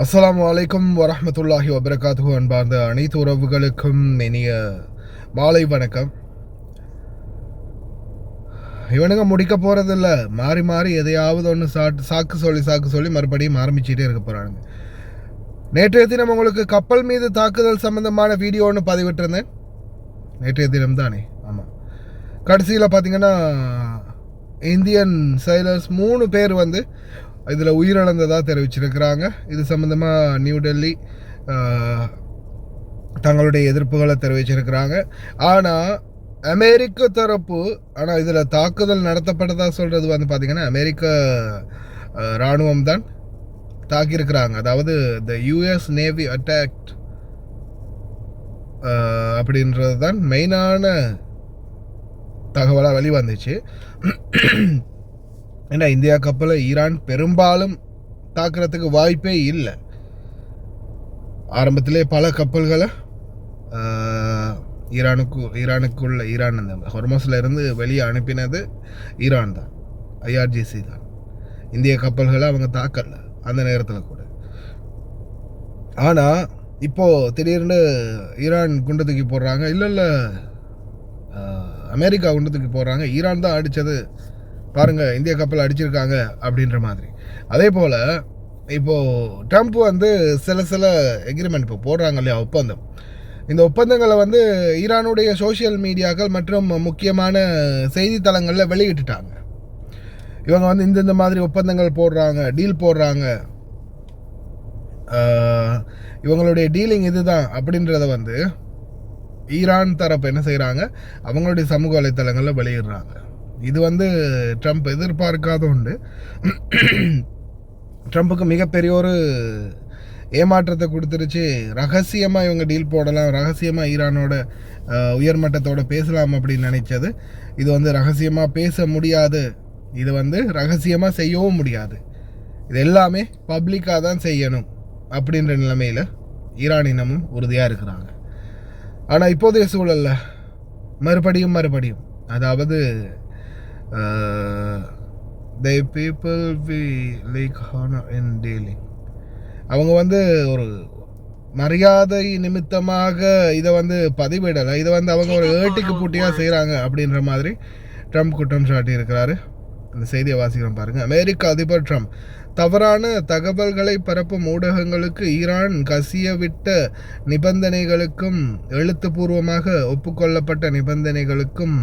அஸ்ஸலாமு அலைக்கும் வரஹ்மத்துல்லாஹி வபரகாத்துஹு. அன்பார்ந்த அனைத்து உறவுகளுக்கும் இனிய மாலை வணக்கம். இவனுங்க முடிக்க போகிறதில்ல, மாறி மாறி எதையாவது ஒன்று சாக்கு சொல்லி மறுபடியும் ஆரம்பிச்சுட்டே இருக்க போகிறானுங்க. நேற்றைய தினம் உங்களுக்கு கப்பல் மீது தாக்குதல் சம்பந்தமான வீடியோ ஒன்று பதிவிட்டிருந்தேன். நேற்றைய தினம் தானே, ஆமாம். கடைசியில் பார்த்தீங்கன்னா இந்தியன் சைலர்ஸ் 3 பேர் வந்து இதில் உயிரிழந்ததாக தெரிவிச்சிருக்கிறாங்க. இது சம்மந்தமாக நியூ டெல்லி தங்களுடைய எதிர்ப்புகளை தெரிவிச்சிருக்கிறாங்க. ஆனால் அமெரிக்க தரப்பு இதில் தாக்குதல் நடத்தப்பட்டதாக சொல்கிறது வந்து பார்த்திங்கன்னா அமெரிக்க இராணுவம் தான் தாக்கியிருக்கிறாங்க. அதாவது த யூஎஸ் நேவி அட்டாக்ட் அப்படின்றது தான் மெயினான தகவலாக வெளிவந்துச்சு. ஏன்னா இந்தியா கப்பலை ஈரான் பெரும்பாலும் தாக்குறதுக்கு வாய்ப்பே இல்லை. ஆரம்பத்திலே பல கப்பல்களை ஈரான் அந்த ஹொர்மஸில் இருந்து வெளியே அனுப்பினது ஈரான் தான், ஐஆர்ஜிசி தான். இந்திய கப்பல்களை அவங்க தாக்கல அந்த நேரத்தில் கூட. ஆனால் இப்போது திடீர்னு ஈரான் குண்டு தூக்கி போடுறாங்க, இல்லை அமெரிக்கா குண்டு தூக்கி போடுறாங்க, ஈரான் தான் அடித்தது பாருங்கள், இந்திய கப்பல் அடிச்சிருக்காங்க அப்படின்ற மாதிரி. அதே போல் இப்போது ட்ரம்ப் வந்து சில எக்ரிமெண்ட் இப்போ போடுறாங்க இல்லையா, ஒப்பந்தம். இந்த ஒப்பந்தங்களை வந்து ஈரானுடைய சோஷியல் மீடியாக்கள் மற்றும் முக்கியமான செய்தித்தளங்களில் வெளியிட்டுட்டாங்க. இவங்க வந்து இந்த மாதிரி ஒப்பந்தங்கள் போடுறாங்க, டீல் போடுறாங்க, இவங்களுடைய டீலிங் இதுதான் அப்படின்றத வந்து ஈரான் தரப்பு என்ன செய்கிறாங்க, அவங்களுடைய சமூக வலைத்தளங்களில் வெளியிடுறாங்க. இது வந்து ட்ரம்ப் எதிர்பார்க்காத உண்டு. ட்ரம்ப்புக்கு மிகப்பெரிய ஒரு ஏமாற்றத்தை கொடுத்துருச்சு. ரகசியமாக இவங்க டீல் போடலாம், ரகசியமாக ஈரானோட உயர்மட்டத்தோடு பேசலாம் அப்படின்னு நினைச்சது. இது வந்து ரகசியமாக பேச முடியாது, இது வந்து ரகசியமாக செய்யவும் முடியாது, இது எல்லாமே பப்ளிக்காக தான் செய்யணும் அப்படின்ற நிலைமையில் ஈரானினமும் உறுதியாக இருக்கிறாங்க. ஆனால் இப்போதைய சூழலில் மறுபடியும் அதாவது the people we like honor in dealing, அவங்க வந்து ஒரு மரியாதை நிமித்தமாக இதை வந்து பதிவிடலை, இதை வந்து அவங்க ஒரு ஏட்டிக்கு பூட்டியாக செய்கிறாங்க அப்படின்ற மாதிரி ட்ரம்ப் குற்றம் சாட்டி இருக்கிறாரு. இந்த செய்தியை வாசிக்கிறோம் பாருங்கள். அமெரிக்க அதிபர் ட்ரம்ப் தவறான தகவல்களை பரப்பும் ஊடகங்களுக்கு ஈரான் கசியவிட்ட நிபந்தனைகளுக்கும் எழுத்துப்பூர்வமாக ஒப்புக்கொள்ளப்பட்ட நிபந்தனைகளுக்கும்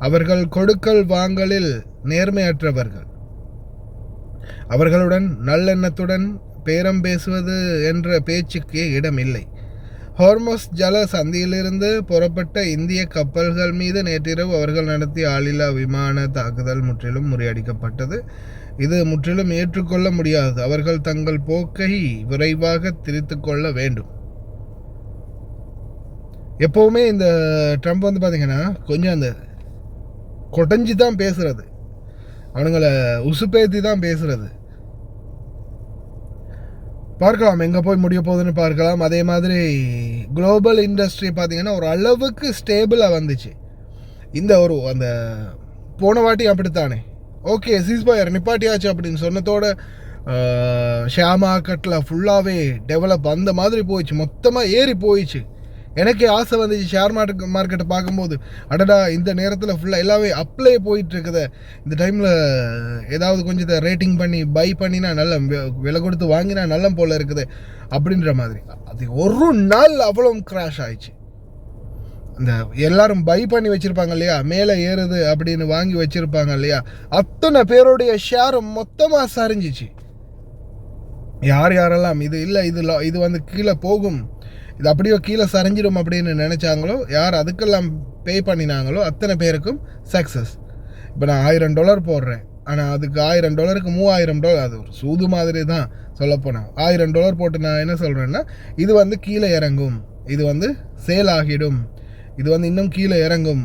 அவர்கள் கொடுக்கல் வாங்கலில் நேர்மையற்றவர்கள், அவர்களுடன் நல்லெண்ணத்துடன் பேரம் பேசுவது என்ற பேச்சுக்கே இடமில்லை. ஹோர்மஸ் ஜல சந்தியிலிருந்து புறப்பட்ட இந்திய கப்பல்கள் மீது நேற்றிரவு அவர்கள் நடத்திய ஆளில்லா விமான தாக்குதல் முற்றிலும் முறியடிக்கப்பட்டது. இது முற்றிலும் ஏற்றுக்கொள்ள முடியாது. அவர்கள் தங்கள் போக்கை விரைவாக திரித்து கொள்ள வேண்டும். எப்போவுமே இந்த ட்ரம்ப் வந்து பார்த்திங்கன்னா கொஞ்சம் அந்த கொடைஞ்சி தான் பேசுகிறது, அவனுங்களை உசுப்பேத்தி தான் பேசுகிறது. பார்க்கலாம் எங்கே போய் முடிய போகுதுன்னு பார்க்கலாம். அதே மாதிரி குளோபல் இண்டஸ்ட்ரி பார்த்திங்கன்னா ஒரு அளவுக்கு ஸ்டேபிளாக வந்துச்சு. இந்த அந்த போன வாட்டி அப்படித்தானே, ஓகே சீஸ்ஃபயர் நிப்பாட்டியாச்சு அப்படின்னு சொன்னதோட ஷேர் மார்க்கெட்டில் ஃபுல்லாகவே டெவலப் அந்த மாதிரி போயிடுச்சு, மொத்தமாக ஏறி போயிடுச்சு. எனக்கே ஆசை வந்துச்சு ஷேர் மார்க்கெட்டை பார்க்கும்போது, அடடா இந்த நேரத்தில் ஃபுல்லாக எல்லாமே அப்ளை போயிட்டுருக்குது, இந்த டைமில் ஏதாவது கொஞ்சம் ரேட்டிங் பண்ணி பை பண்ணினா நல்ல விலை கொடுத்து வாங்கினா நல்ல போல் இருக்குது அப்படின்ற மாதிரி. அது ஒரு நாள் அவ்வளோ கிராஷ் ஆயிடுச்சு. அந்த எல்லாரும் பை பண்ணி வச்சுருப்பாங்க இல்லையா, மேலே ஏறுது அப்படின்னு வாங்கி வச்சுருப்பாங்க இல்லையா, அத்தனை பேருடைய ஷேரும் மொத்தமாக சரிஞ்சிச்சு. யாரெல்லாம் இது வந்து கீழே போகும், இது அப்படியோ கீழே சரிஞ்சிடும் அப்படின்னு நினச்சாங்களோ, யார் அதுக்கெல்லாம் பே பண்ணினாங்களோ அத்தனை பேருக்கும் சக்ஸஸ். இப்போ நான் $1000 போடுறேன், ஆனால் அதுக்கு $1000க்கு $3000, அது ஒரு சூது மாதிரி தான் சொல்லப்போனால். $1000 போட்டு நான் என்ன சொல்கிறேன்னா, இது வந்து கீழே இறங்கும், இது வந்து சேல் ஆகிடும், இது வந்து இன்னும் கீழே இறங்கும்,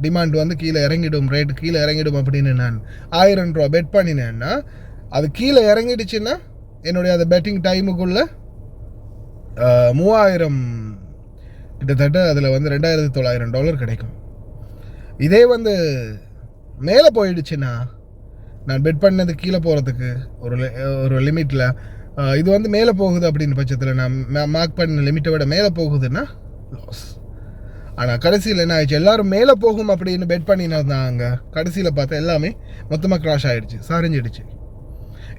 டிமாண்ட் வந்து கீழே இறங்கிடும், ரேட்டு கீழே இறங்கிடும் அப்படின்னு நான் $1000 பெட் பண்ணினேன்னா, அது கீழே இறங்கிடுச்சுன்னா என்னுடைய அந்த பெட்டிங் டைமுக்குள்ளே $3000 கிட்டத்தட்ட அதில் வந்து $2900 கிடைக்கும். இதே வந்து மேலே போயிடுச்சுன்னா நான் பெட் பண்ணது கீழே போகிறதுக்கு ஒரு லிமிட்டில் இது வந்து மேலே போகுது அப்படின்னு பட்சத்தில் நான் மார்க் பண்ண லிமிட்டை விட மேலே போகுதுன்னா லாஸ். ஆனால் கடைசியில் என்ன ஆயிடுச்சு, எல்லோரும் மேலே போகும் அப்படின்னு பெட் பண்ணினாங்க. கடைசியில் பார்த்தா எல்லாமே மொத்தமாக கிராஷ் ஆகிடுச்சு, சரிஞ்சிடுச்சு.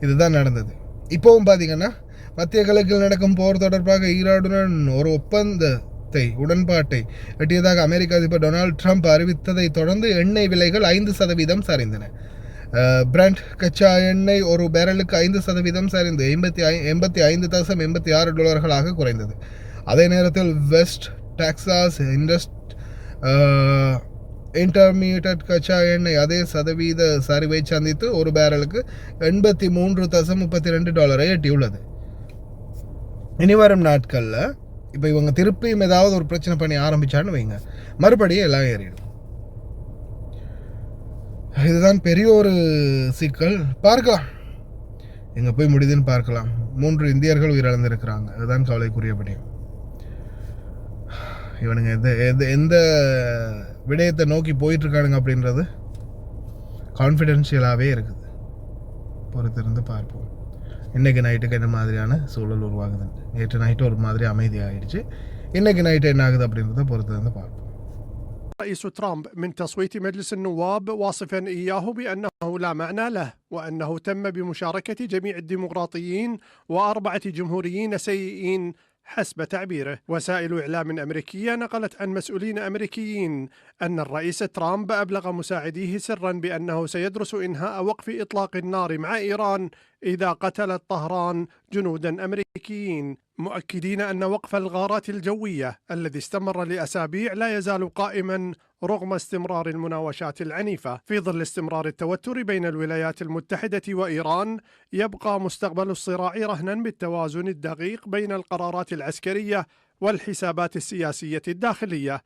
இதுதான் நடந்தது. இப்போவும் பார்த்தீங்கன்னா மத்திய கிழக்கில் நடக்கும் போர் தொடர்பாக ஈரானுடன் ஒரு உடன்பாட்டை எட்டியதாக அமெரிக்க அதிபர் டொனால்ட் ட்ரம்ப் அறிவித்ததை தொடர்ந்து எண்ணெய் விலைகள் 5% சரிந்தன. பிராண்ட் கச்சா எண்ணெய் ஒரு பேரலுக்கு 5% சரிந்து $85.86 குறைந்தது. அதே நேரத்தில் வெஸ்ட் டெக்சாஸ் இன்டர்மீடியட் கச்சா எண்ணெய் அதே சதவீத சரிவை சந்தித்து ஒரு பேரலுக்கு $83.32 எட்டியுள்ளது. இனி வரும் நாட்களில் இப்போ இவங்க திருப்பியும் ஏதாவது ஒரு பிரச்சனை பண்ணி ஆரம்பித்தான்னு வைங்க, மறுபடியும் எல்லாம் ஏறிடும். இதுதான் பெரிய ஒரு சிக்கல். பார்க்கலாம் எங்கே போய் முடியுதுன்னு பார்க்கலாம். 3 இந்தியர்கள் உயிரிழந்திருக்கிறாங்க. அதுதான் கவலைக்குரியபடி. இவனுங்க எந்த விடயத்தை நோக்கி போயிட்டுருக்கானுங்க அப்படின்றது கான்ஃபிடென்ஷியலாகவே இருக்குது. பொறுத்திருந்து பார்ப்போம் இன்றைக்கி நைட்டுக்கு என்ன மாதிரியான சூழல் உருவாகுதுன்னு. நேற்று நைட்டு ஒரு மாதிரி அமைதியாகிடுச்சு. இன்றைக்கி நைட்டு என்ன ஆகுது அப்படின்றத பொறுத்திருந்து பார்ப்போம். رئيس ترامب من تصويت مجلس النواب واصفا إياه بأنه لا معنى له وأنه تم بمشاركة جميع الديمقراطيين و4 جمهوريين سيئين حسب تعبيره. وسائل إعلام أمريكية نقلت عن مسؤولين أمريكيين أن الرئيس ترامب أبلغ مساعديه سرا بأنه سيدرس إنهاء وقف إطلاق النار مع إيران إذا قتلت طهران جنودا أمريكيين، مؤكدين أن وقف الغارات الجوية الذي استمر لأسابيع لا يزال قائما رغم استمرار المناوشات العنيفة. في ظل استمرار التوتر بين الولايات المتحدة وإيران، يبقى مستقبل الصراع رهنا بالتوازن الدقيق بين القرارات العسكرية والحسابات السياسية الداخلية.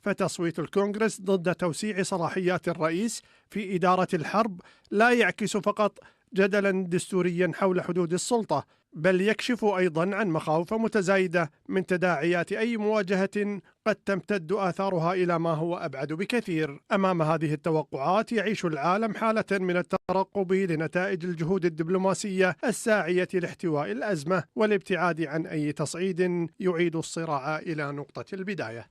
فتصويت الكونغرس ضد توسيع صلاحيات الرئيس في إدارة الحرب لا يعكس فقط جدلا دستوريا حول حدود السلطة، بل يكشف أيضا عن مخاوف متزايدة من تداعيات أي مواجهة قد تمتد آثارها إلى ما هو أبعد بكثير. أمام هذه التوقعات يعيش العالم حالة من الترقب لنتائج الجهود الدبلوماسية الساعية لاحتواء الأزمة والابتعاد عن أي تصعيد يعيد الصراع إلى نقطة البداية.